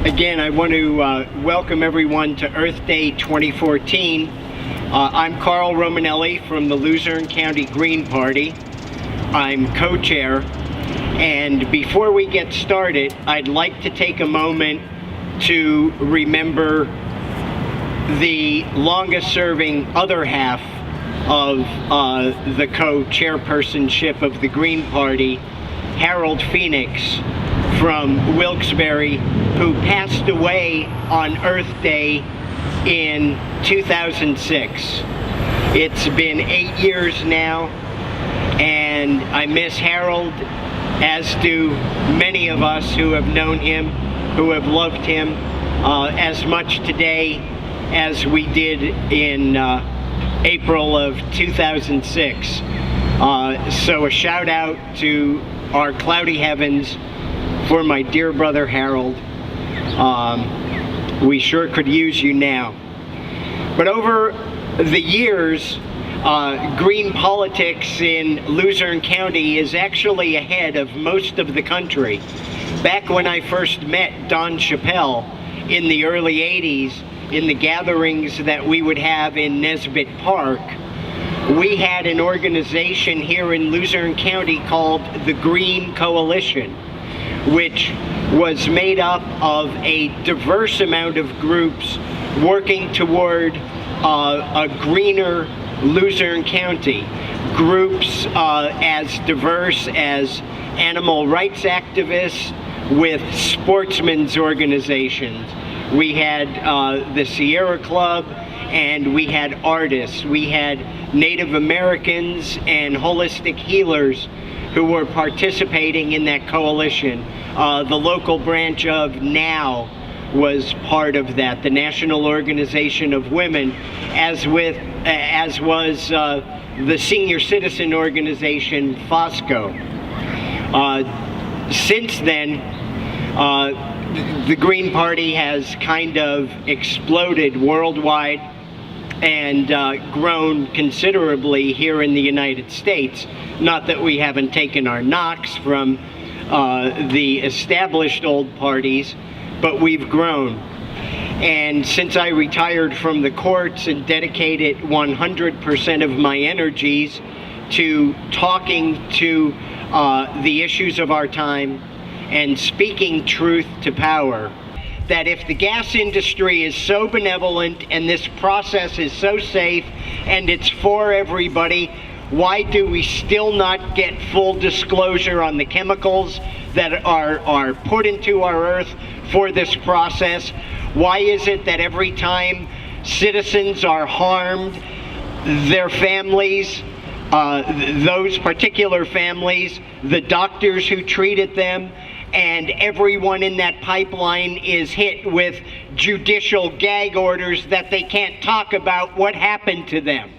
Again, I want to welcome everyone to Earth Day 2014. I'm Carl Romanelli from the Luzerne County Green Party. I'm co-chair, and before we get started, I'd like to take a moment to remember the longest-serving other half of the co-chairpersonship of the Green Party, Harold Phoenix from Wilkes-Barre, who passed away on Earth Day in 2006. It's been 8 years now, and I miss Harold, as do many of us who have known him, who have loved him as much today as we did in April of 2006. So a shout out to our cloudy heavens for my dear brother Harold. We sure could use you now. But over the years, green politics in Luzerne County is actually ahead of most of the country. Back when I first met Don Chappelle in the early 80s, in the gatherings that we would have in Nesbitt Park, we had an organization here in Luzerne County called the Green Coalition, which was made up of a diverse amount of groups working toward a greener Luzerne County. Groups as diverse as animal rights activists with sportsmen's organizations. We had the Sierra Club, and we had artists. We had Native Americans and holistic healers who were participating in that coalition. The local branch of NOW was part of that, the National Organization of Women, as was the senior citizen organization FOSCO. Since then, the Green Party has kind of exploded worldwide and grown considerably here in the United States. Not that we haven't taken our knocks from the established old parties, but we've grown. And since I retired from the courts and dedicated 100% of my energies to talking to the issues of our time and speaking truth to power, that if the gas industry is so benevolent and this process is so safe and it's for everybody, why do we still not get full disclosure on the chemicals that are put into our earth for this process? Why is it that every time citizens are harmed, their families, those particular families, the doctors who treated them, and everyone in that pipeline is hit with judicial gag orders that they can't talk about what happened to them?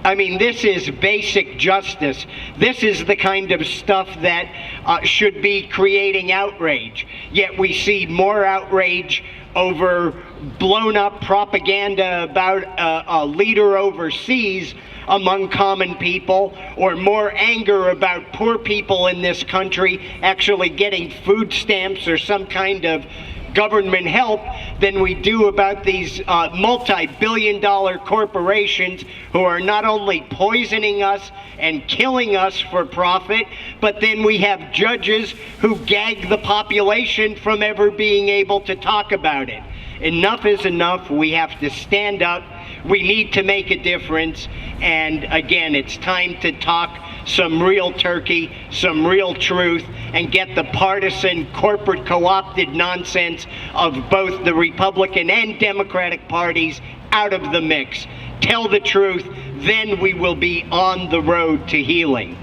I mean, this is basic justice. This is the kind of stuff that should be creating outrage. Yet we see more outrage over blown up propaganda about a leader overseas among common people, or more anger about poor people in this country actually getting food stamps or some kind of government help than we do about these multi-billion-dollar corporations who are not only poisoning us and killing us for profit, but then we have judges who gag the population from ever being able to talk about it. Enough is enough. We have to stand up. We need to make a difference. And again, it's time to talk some real turkey, some real truth, and get the partisan, corporate co-opted nonsense of both the Republican and Democratic parties out of the mix. Tell the truth, then we will be on the road to healing.